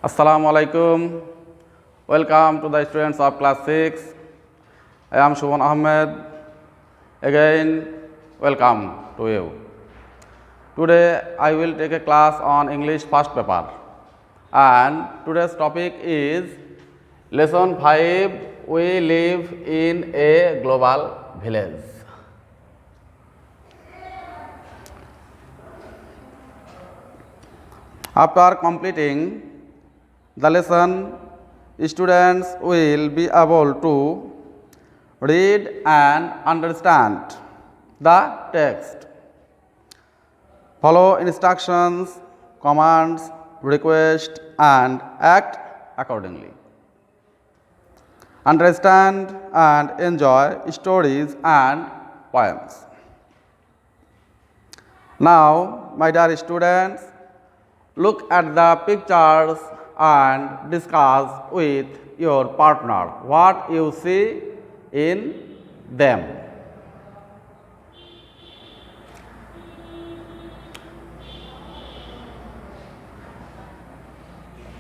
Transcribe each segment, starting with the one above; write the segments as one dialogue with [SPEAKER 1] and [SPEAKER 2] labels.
[SPEAKER 1] Assalamu alaikum. Welcome to the students of class 6. I am Shubhan Ahmed. Again, welcome to you. Today I will take a class on English first paper. And today's topic is Lesson 5. We live in a global village. After completing the lesson, students will be able to read and understand the text, follow instructions, commands, requests, and act accordingly. Understand and enjoy stories and poems. Now, my dear students, look at the pictures and discuss with your partner what you see in them.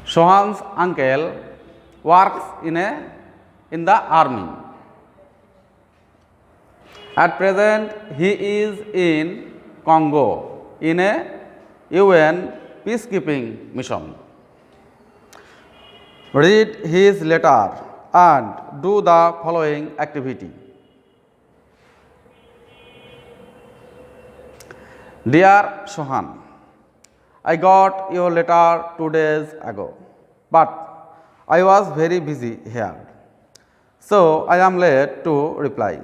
[SPEAKER 1] Sohan's uncle works in the army. At present, he is in Congo in a UN peacekeeping mission. Read his letter and do the following activity. Dear Sohan, I got your letter 2 days ago, but I was very busy here, so I am late to reply.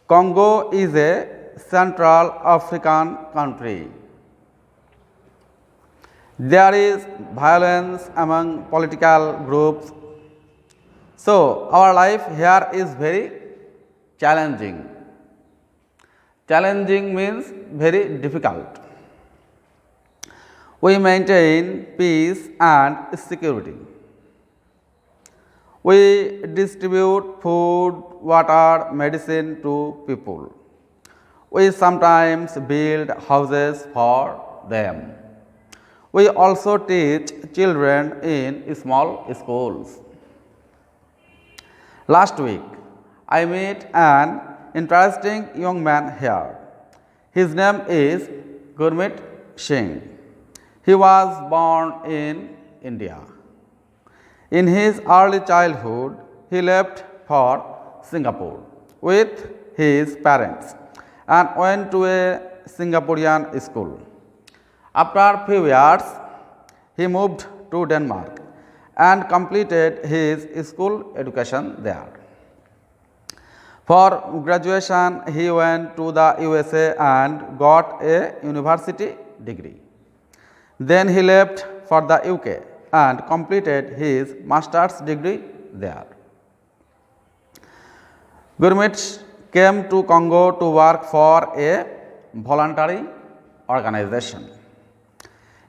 [SPEAKER 1] Congo is a Central African country. There is violence among political groups, so our life here is very challenging. Challenging means very difficult. We maintain peace and security. We distribute food, water, medicine to people. We sometimes build houses for them. We also teach children in small schools. Last week, I met an interesting young man here. His name is Gurmeet Singh. He was born in India. In his early childhood, he left for Singapore with his parents and went to a Singaporean school. After few years, he moved to Denmark and completed his school education there. For graduation, he went to the USA and got a university degree. Then he left for the UK and completed his master's degree there. Gurmeet came to Congo to work for a voluntary organization.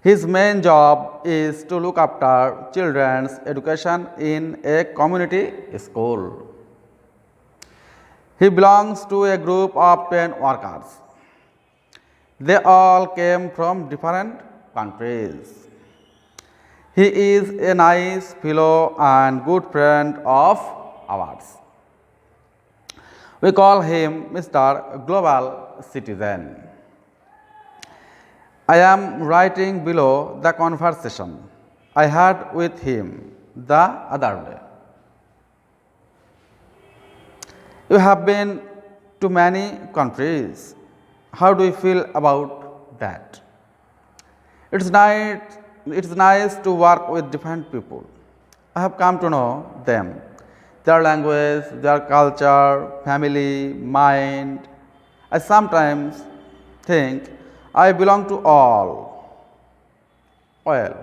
[SPEAKER 1] His main job is to look after children's education in a community school. He belongs to a group of 10 workers. They all came from different countries. He is a nice fellow and good friend of ours. We call him Mr. Global Citizen. I am writing below the conversation I had with him the other day. You have been to many countries. How do you feel about that? It's nice to work with different people. I have come to know them, their language, their culture, family, mind. I sometimes think I belong to all. Well,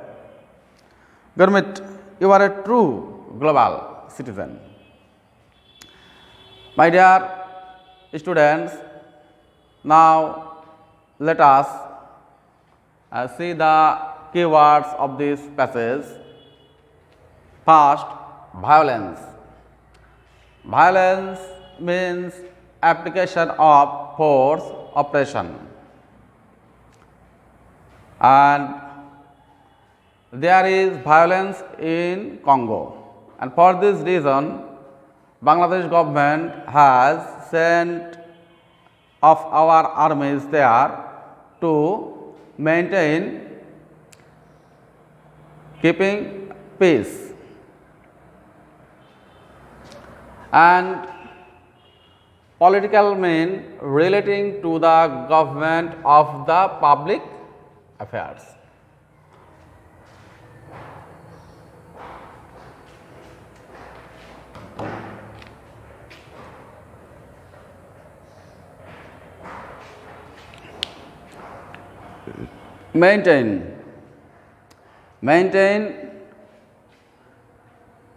[SPEAKER 1] Gurmeet, you are a true global citizen. My dear students, now let us see the keywords of this passage. First, violence. Violence means application of force, oppression. And there is violence in Congo, and for this reason, Bangladesh government has sent of our armies there to maintain keeping peace. And political mean relating to the government of the public affairs. Maintain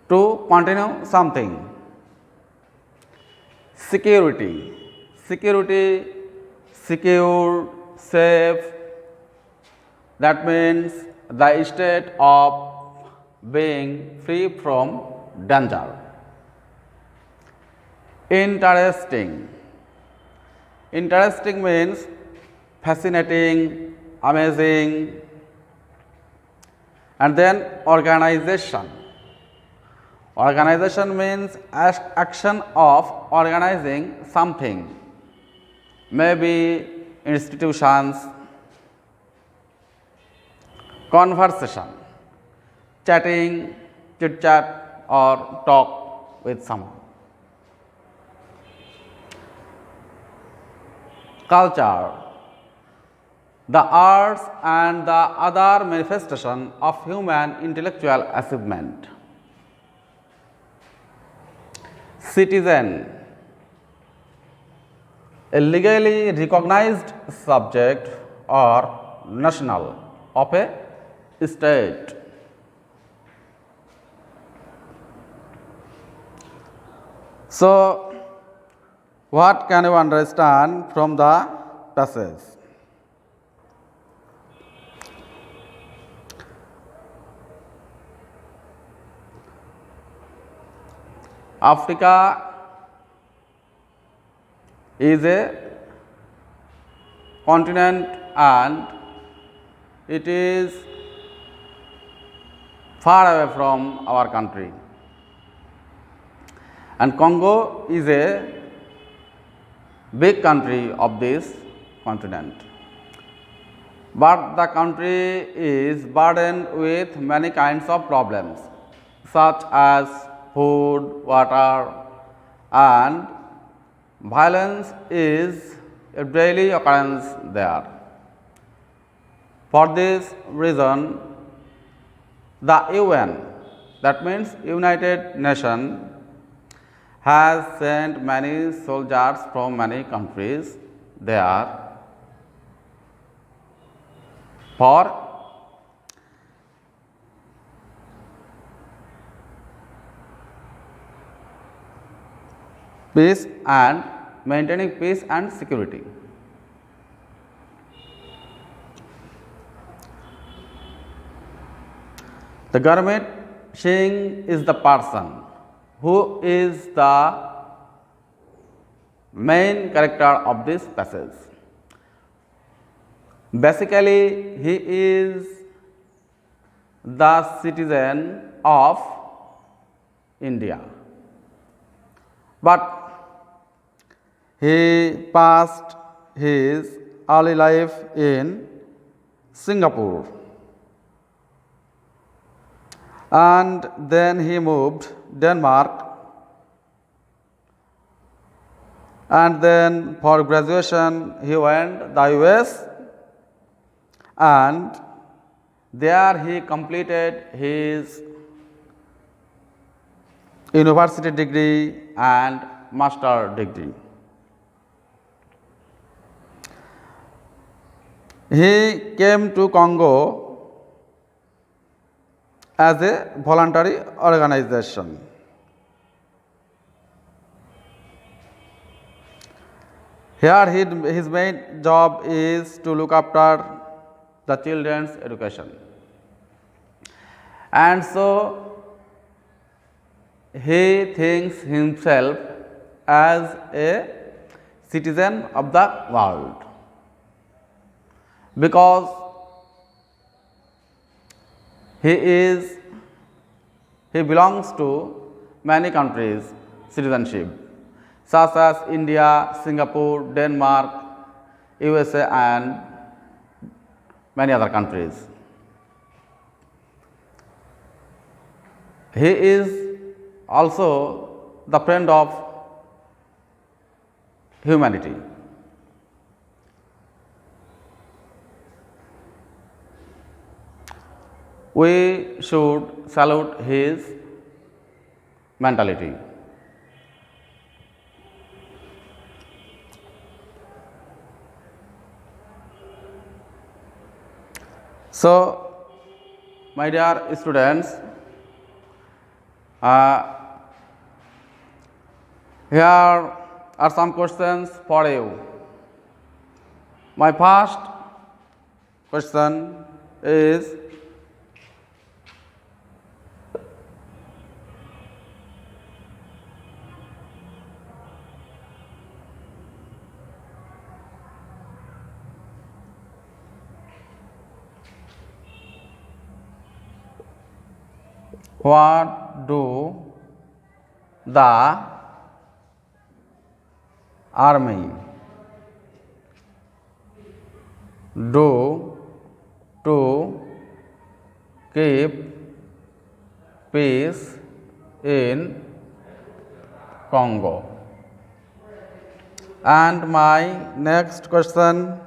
[SPEAKER 1] to continue something. Security, secure, safe, that means the state of being free from danger. Interesting means fascinating, amazing. And then organization means action of organizing something, maybe institutions. Conversation, chatting, chit chat or talk with someone. Culture, the arts and the other manifestation of human intellectual achievement. Citizen, a legally recognized subject or national of a state. So, what can you understand from the passage? Africa is a continent and it is far away from our country. And Congo is a big country of this continent. But the country is burdened with many kinds of problems such as food, water, and violence is a daily occurrence there. For this reason, the UN, that means United Nations, has sent many soldiers from many countries there for peace and maintaining peace and security. The Gurmeet Singh is the person who is the main character of this passage. Basically, he is the citizen of India, but he passed his early life in Singapore, and then he moved Denmark, and then for graduation he went the US, and there he completed his university degree and master degree. He came to Congo as a voluntary organization. Here his main job is to look after the children's education. And so he thinks himself as a citizen of the world, because He belongs to many countries' citizenship, such as India, Singapore, Denmark, USA, and many other countries. He is also the friend of humanity. We should salute his mentality. So, my dear students, here are some questions for you. My first question is, what do the army do to keep peace in Congo? And my next question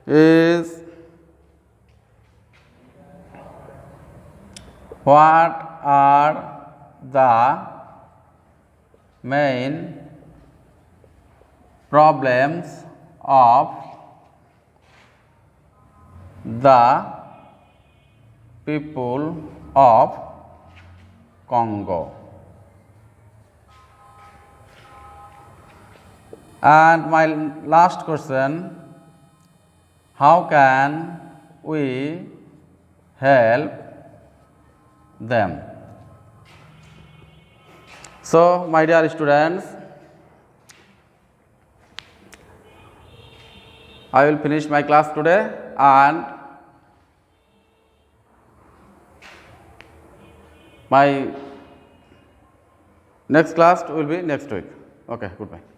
[SPEAKER 1] is, what are the main problems of the people of Congo? And my last question, how can we help them? So, my dear students, I will finish my class today, and my next class will be next week. Okay, goodbye.